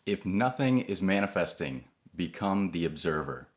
If nothing is manifesting, become the observer.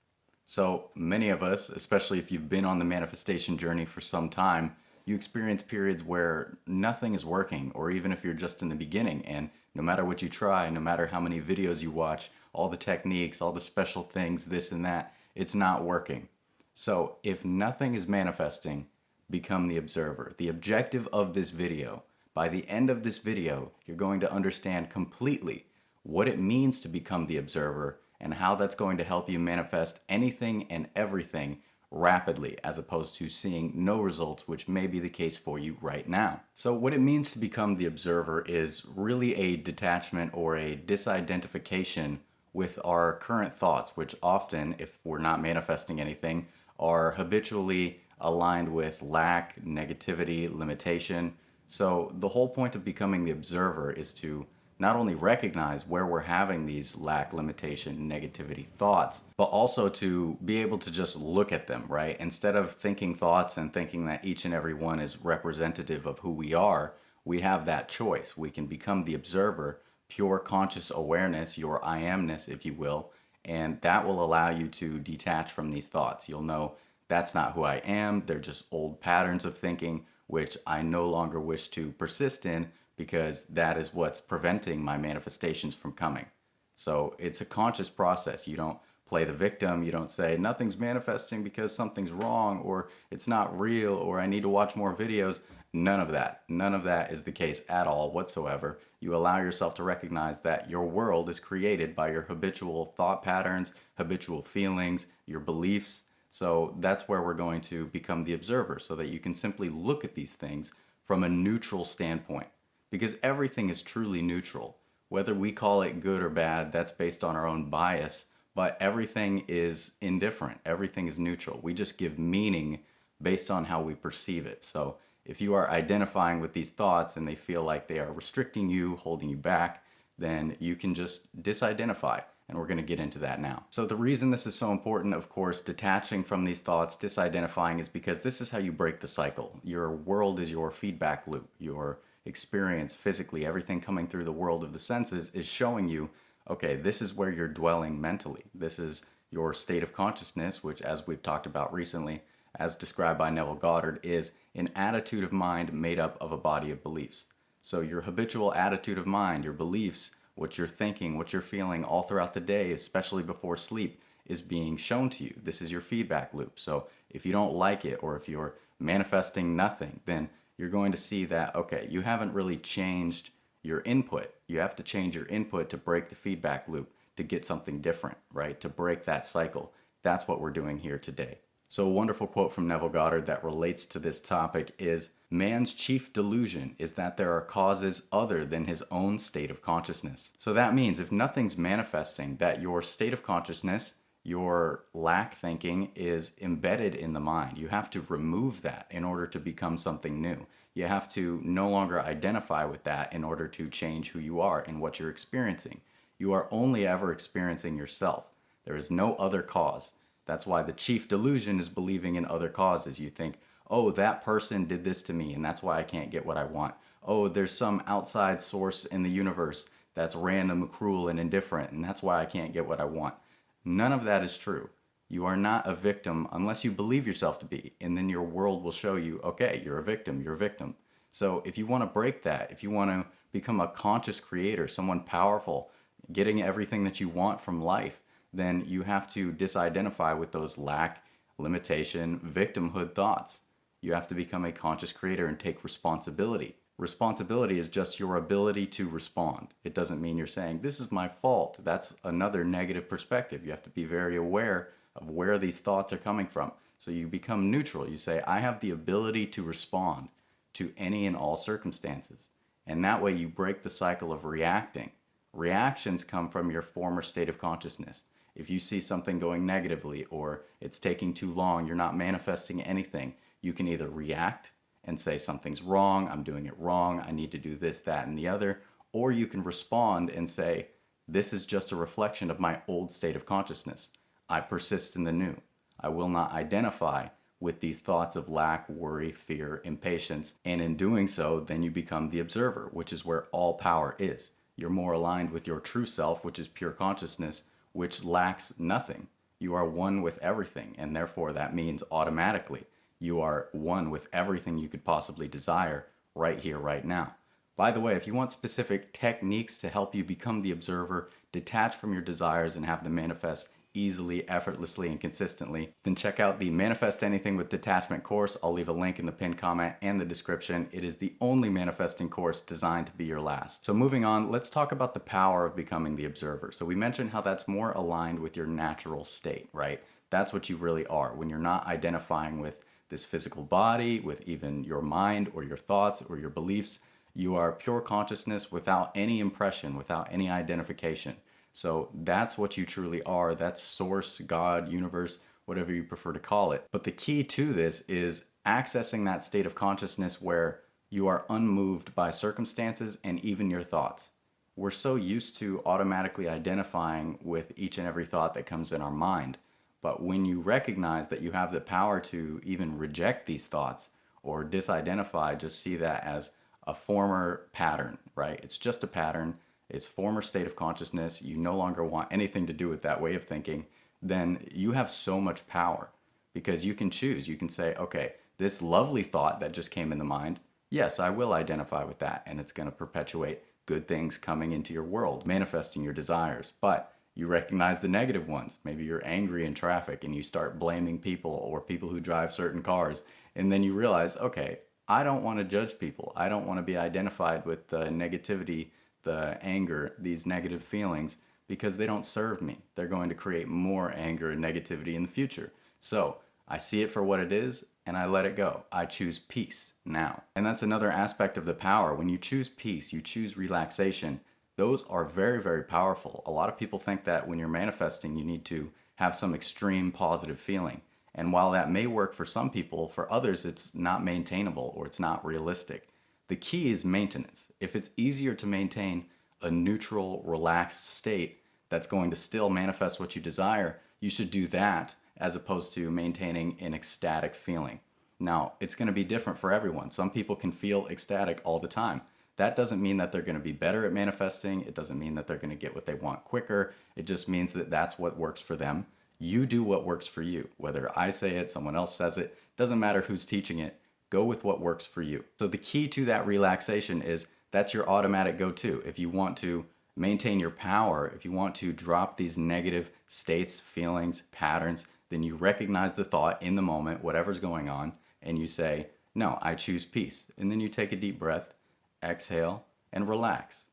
So many of us, especially if you've been on the manifestation journey for some time, you experience periods where nothing is working, or even if you're just in the beginning, and no matter what you try, no matter how many videos you watch, all the techniques, all the special things, this and that, it's not working. So if nothing is manifesting, become the observer. The objective of this video, by the end of this video, you're going to understand completely what it means to become the observer and how that's going to help you manifest anything and everything rapidly, as opposed to seeing no results, which may be the case for you right now. So what it means to become the observer is really a detachment or a disidentification with our current thoughts, which often, if we're not manifesting anything, are habitually aligned with lack, negativity, limitation. So the whole point of becoming the observer is to not only recognize where we're having these lack, limitation, negativity thoughts, but also to be able to just look at them, right? Instead of thinking thoughts and thinking that each and every one is representative of who we are, we have that choice. We can become the observer, pure conscious awareness, your I amness, if you will, and that will allow you to detach from these thoughts. You'll know that's not who I am. They're just old patterns of thinking, which I no longer wish to persist in, because that is what's preventing my manifestations from coming. So it's a conscious process. You don't play the victim. You don't say nothing's manifesting because something's wrong, or it's not real, or I need to watch more videos. None of that. None of that is the case at all whatsoever. You allow yourself to recognize that your world is created by your habitual thought patterns, habitual feelings, your beliefs. So that's where we're going to become the observer, so that you can simply look at these things from a neutral standpoint. Because everything is truly neutral. Whether we call it good or bad, that's based on our own bias, but everything is indifferent. Everything is neutral. We just give meaning based on how we perceive it. So if you are identifying with these thoughts and they feel like they are restricting you, holding you back, then you can just disidentify. And we're going to get into that now. So the reason this is so important, of course, detaching from these thoughts, disidentifying, is because this is how you break the cycle. Your world is your feedback loop. Your experience physically, everything coming through the world of the senses is showing you, okay, this is where you're dwelling mentally. This is your state of consciousness, which, as we've talked about recently, as described by Neville Goddard, is an attitude of mind made up of a body of beliefs. So your habitual attitude of mind, your beliefs, what you're thinking, what you're feeling all throughout the day, especially before sleep, is being shown to you. This is your feedback loop. So if you don't like it, or if you're manifesting nothing, then you're going to see that, okay, you haven't really changed your input. You have to change your input to break the feedback loop, to get something different, right? To break that cycle. That's what we're doing here today. So a wonderful quote from Neville Goddard that relates to this topic is, man's chief delusion is that there are causes other than his own state of consciousness. So that means if nothing's manifesting, that your state of consciousness, your lack thinking, is embedded in the mind. You have to remove that in order to become something new. You have to no longer identify with that in order to change who you are and what you're experiencing. You are only ever experiencing yourself. There is no other cause. That's why the chief delusion is believing in other causes. You think, oh, that person did this to me, and that's why I can't get what I want. Oh, there's some outside source in the universe that's random, cruel, and indifferent, and that's why I can't get what I want. None of that is true. You are not a victim unless you believe yourself to be, and then your world will show you, okay, you're a victim, you're a victim. So if you want to break that, if you want to become a conscious creator, someone powerful, getting everything that you want from life, then you have to disidentify with those lack, limitation, victimhood thoughts. You have to become a conscious creator and take responsibility. Responsibility is just your ability to respond. It doesn't mean you're saying, this is my fault. That's another negative perspective. You have to be very aware of where these thoughts are coming from. So you become neutral. You say, I have the ability to respond to any and all circumstances. And that way you break the cycle of reacting. Reactions come from your former state of consciousness. If you see something going negatively, or it's taking too long, you're not manifesting anything, you can either react and say something's wrong, I'm doing it wrong, I need to do this, that, and the other, or you can respond and say, this is just a reflection of my old state of consciousness. I persist in the new. I will not identify with these thoughts of lack, worry, fear, impatience, and in doing so, then you become the observer, which is where all power is. You're more aligned with your true self, which is pure consciousness, which lacks nothing. You are one with everything, and therefore that means automatically you are one with everything you could possibly desire right here, right now. By the way, if you want specific techniques to help you become the observer, detach from your desires, and have them manifest easily, effortlessly, and consistently, then check out the Manifest Anything with Detachment course. I'll leave a link in the pinned comment and the description. It is the only manifesting course designed to be your last. So moving on, let's talk about the power of becoming the observer. So we mentioned how that's more aligned with your natural state, right? That's what you really are when you're not identifying with this physical body, with even your mind or your thoughts or your beliefs. You are pure consciousness without any impression, without any identification. So that's what you truly are. That's source, God, universe, whatever you prefer to call it. But the key to this is accessing that state of consciousness where you are unmoved by circumstances and even your thoughts. We're so used to automatically identifying with each and every thought that comes in our mind. But when you recognize that you have the power to even reject these thoughts or disidentify, just see that as a former pattern, right? It's just a pattern. It's former state of consciousness. You no longer want anything to do with that way of thinking. Then you have so much power because you can choose. You can say, okay, this lovely thought that just came in the mind, yes, I will identify with that. And it's going to perpetuate good things coming into your world, manifesting your desires. But you recognize the negative ones. Maybe you're angry in traffic and you start blaming people or people who drive certain cars. And then you realize, okay, I don't want to judge people. I don't want to be identified with the negativity, the anger, these negative feelings, because they don't serve me. They're going to create more anger and negativity in the future. So I see it for what it is and I let it go. I choose peace now. And that's another aspect of the power. When you choose peace, you choose relaxation. Those are very, very powerful. A lot of people think that when you're manifesting, you need to have some extreme positive feeling. And while that may work for some people, for others, it's not maintainable or it's not realistic. The key is maintenance. If it's easier to maintain a neutral, relaxed state that's going to still manifest what you desire, you should do that as opposed to maintaining an ecstatic feeling. Now, it's going to be different for everyone. Some people can feel ecstatic all the time. That doesn't mean that they're going to be better at manifesting. It doesn't mean that they're going to get what they want quicker. It just means that that's what works for them. You do what works for you. Whether I say it, someone else says it, doesn't matter who's teaching it. Go with what works for you. So the key to that relaxation is that's your automatic go-to. If you want to maintain your power, if you want to drop these negative states, feelings, patterns, then you recognize the thought in the moment, whatever's going on, and you say, no, I choose peace. And then you take a deep breath, exhale, and relax.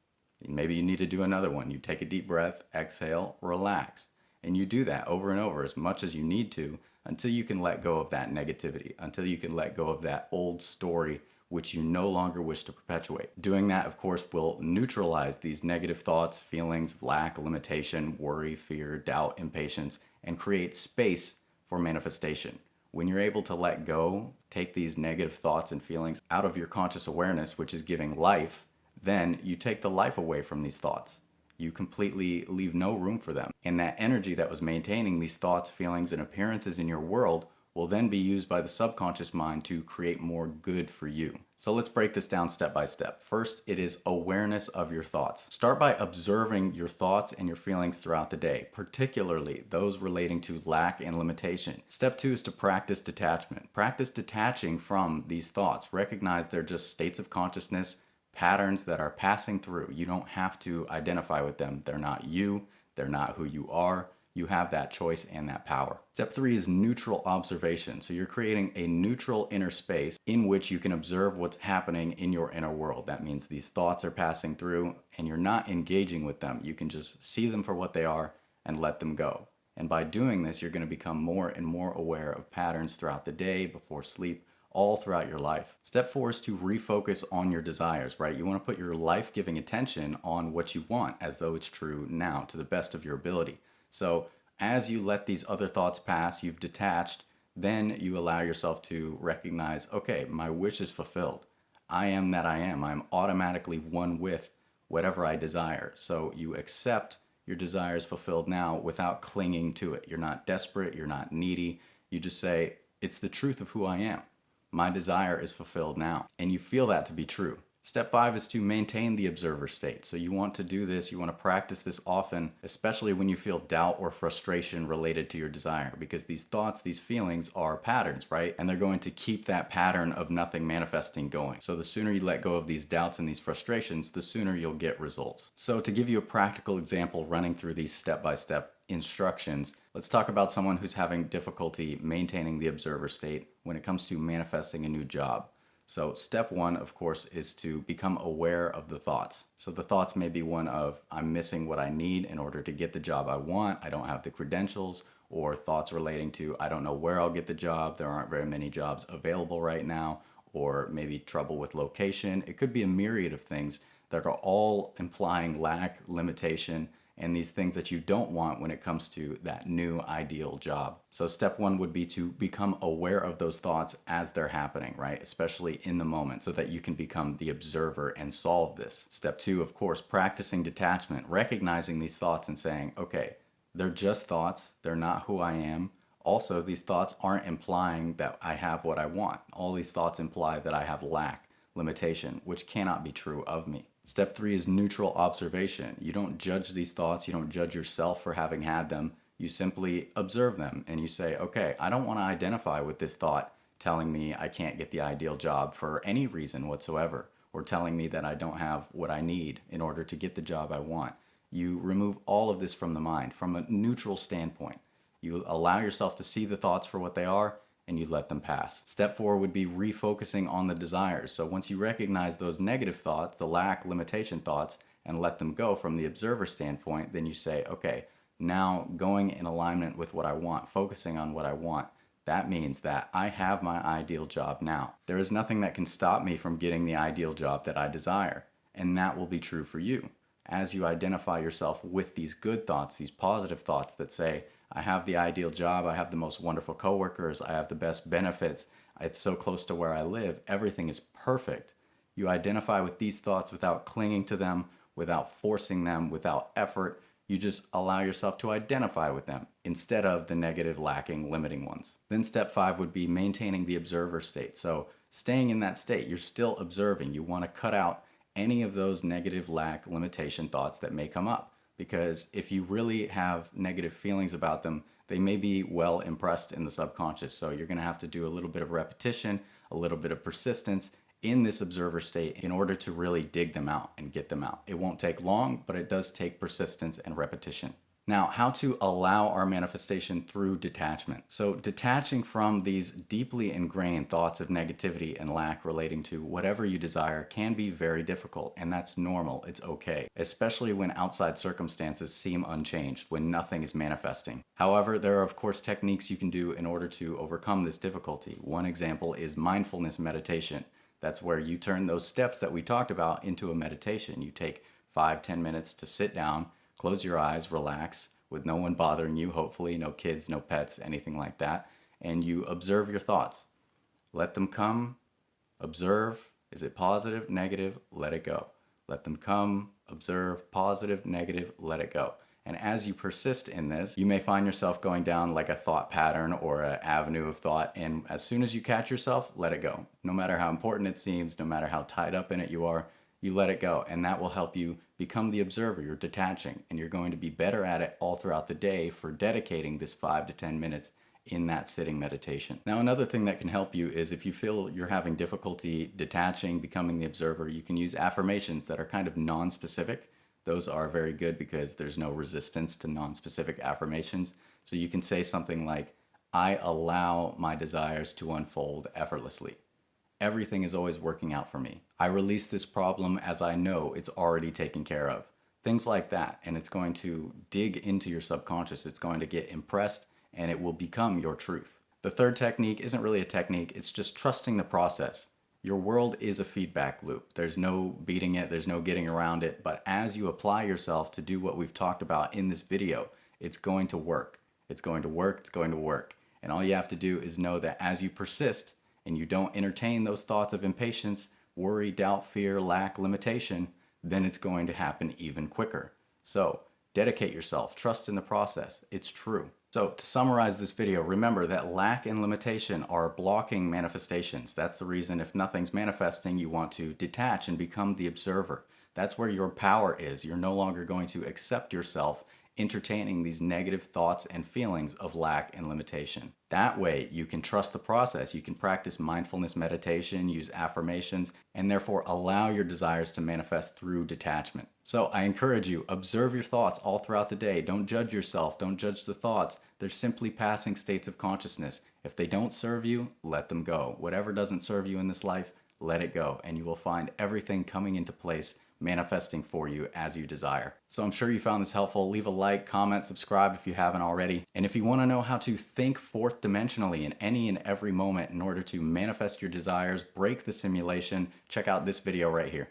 Maybe you need to do another one. You take a deep breath, exhale, relax. And you do that over and over as much as you need to until you can let go of that negativity, until you can let go of that old story which you no longer wish to perpetuate. Doing that, of course, will neutralize these negative thoughts, feelings of lack, limitation, worry, fear, doubt, impatience, and create space for manifestation. When you're able to let go, take these negative thoughts and feelings out of your conscious awareness, which is giving life, then you take the life away from these thoughts. You completely leave no room for them. And that energy that was maintaining these thoughts, feelings, and appearances in your world will then be used by the subconscious mind to create more good for you. So let's break this down step by step. First, it is awareness of your thoughts. Start by observing your thoughts and your feelings throughout the day, particularly those relating to lack and limitation. Step 2 is to practice detachment. Practice detaching from these thoughts. Recognize they're just states of consciousness, patterns that are passing through. You don't have to identify with them. They're not you. They're not who you are. You have that choice and that power. Step 3 is neutral observation. So you're creating a neutral inner space in which you can observe what's happening in your inner world. That means these thoughts are passing through and you're not engaging with them. You can just see them for what they are and let them go. And by doing this, you're going to become more and more aware of patterns throughout the day, before sleep, all throughout your life. Step 4 is to refocus on your desires, right? You want to put your life-giving attention on what you want as though it's true now to the best of your ability. So as you let these other thoughts pass, you've detached, then you allow yourself to recognize, okay, my wish is fulfilled. I am that I am. I'm automatically one with whatever I desire. So you accept your desires fulfilled now without clinging to it. You're not desperate. You're not needy. You just say, it's the truth of who I am. My desire is fulfilled now. And you feel that to be true. Step 5 is to maintain the observer state. So you want to do this, you want to practice this often, especially when you feel doubt or frustration related to your desire, because these thoughts, these feelings are patterns, right? And they're going to keep that pattern of nothing manifesting going. So the sooner you let go of these doubts and these frustrations, the sooner you'll get results. So to give you a practical example running through these step-by-step instructions, let's talk about someone who's having difficulty maintaining the observer state when it comes to manifesting a new job. So step 1, of course, is to become aware of the thoughts. So the thoughts may be one of, I'm missing what I need in order to get the job I want, I don't have the credentials, or thoughts relating to, I don't know where I'll get the job, there aren't very many jobs available right now, or maybe trouble with location. It could be a myriad of things that are all implying lack, limitation, and these things that you don't want when it comes to that new ideal job. So step 1 would be to become aware of those thoughts as they're happening, right? Especially in the moment, so that you can become the observer and solve this. Step 2, of course, practicing detachment, recognizing these thoughts and saying, okay, they're just thoughts, they're not who I am. Also, these thoughts aren't implying that I have what I want. All these thoughts imply that I have lack, limitation, which cannot be true of me. Step 3 is neutral observation. You don't judge these thoughts. You don't judge yourself for having had them. You simply observe them and you say, okay, I don't want to identify with this thought telling me I can't get the ideal job for any reason whatsoever, or telling me that I don't have what I need in order to get the job I want. You remove all of this from the mind from a neutral standpoint. You allow yourself to see the thoughts for what they are, and you let them pass. Step 4 would be refocusing on the desires. So once you recognize those negative thoughts, the lack, limitation thoughts, and let them go from the observer standpoint, then you say, okay, now going in alignment with what I want, focusing on what I want, that means that I have my ideal job now. There is nothing that can stop me from getting the ideal job that I desire. And that will be true for you. As you identify yourself with these good thoughts, these positive thoughts that say, I have the ideal job, I have the most wonderful coworkers, I have the best benefits, it's so close to where I live, everything is perfect. You identify with these thoughts without clinging to them, without forcing them, without effort. You just allow yourself to identify with them instead of the negative, lacking, limiting ones. Then step 5 would be maintaining the observer state. So staying in that state, you're still observing. You want to cut out any of those negative, lack, limitation thoughts that may come up. Because if you really have negative feelings about them, they may be well impressed in the subconscious. So you're going to have to do a little bit of repetition, a little bit of persistence in this observer state in order to really dig them out and get them out. It won't take long, but it does take persistence and repetition. Now, how to allow our manifestation through detachment. So detaching from these deeply ingrained thoughts of negativity and lack relating to whatever you desire can be very difficult, and that's normal. It's okay, especially when outside circumstances seem unchanged, when nothing is manifesting. However, there are of course techniques you can do in order to overcome this difficulty. One example is mindfulness meditation. That's where you turn those steps that we talked about into a meditation. You take 5-10 minutes to sit down, close your eyes, relax, with no one bothering you, hopefully, no kids, no pets, anything like that. And you observe your thoughts. Let them come, observe. Is it positive, negative? Let it go. Let them come, observe, positive, negative, let it go. And as you persist in this, you may find yourself going down like a thought pattern or an avenue of thought. And as soon as you catch yourself, let it go. No matter how important it seems, no matter how tied up in it you are, you let it go, and that will help you become the observer. You're detaching, and you're going to be better at it all throughout the day for dedicating this 5 to 10 minutes in that sitting meditation. Now, another thing that can help you is if you feel you're having difficulty detaching, becoming the observer, you can use affirmations that are kind of non-specific. Those are very good because there's no resistance to non-specific affirmations. So you can say something like, I allow my desires to unfold effortlessly. Everything is always working out for me. I release this problem as I know it's already taken care of. Things like that. And it's going to dig into your subconscious. It's going to get impressed and it will become your truth. The third technique isn't really a technique. It's just trusting the process. Your world is a feedback loop. There's no beating it. There's no getting around it. But as you apply yourself to do what we've talked about in this video, it's going to work. It's going to work. It's going to work. And all you have to do is know that as you persist, and you don't entertain those thoughts of impatience, worry, doubt, fear, lack, limitation, then it's going to happen even quicker. So dedicate yourself, trust in the process. It's true. So, to summarize this video, remember that lack and limitation are blocking manifestations. That's the reason if nothing's manifesting, you want to detach and become the observer. That's where your power is. You're no longer going to accept yourself entertaining these negative thoughts and feelings of lack and limitation. That way, you can trust the process. You can practice mindfulness meditation, use affirmations, and therefore allow your desires to manifest through detachment. So I encourage you, observe your thoughts all throughout the day. Don't judge yourself. Don't judge the thoughts. They're simply passing states of consciousness. If they don't serve you, let them go. Whatever doesn't serve you in this life, let it go, and you will find everything coming into place, manifesting for you as you desire. So I'm sure you found this helpful. Leave a like, comment, subscribe if you haven't already. And if you want to know how to think fourth dimensionally in any and every moment in order to manifest your desires, break the simulation, check out this video right here.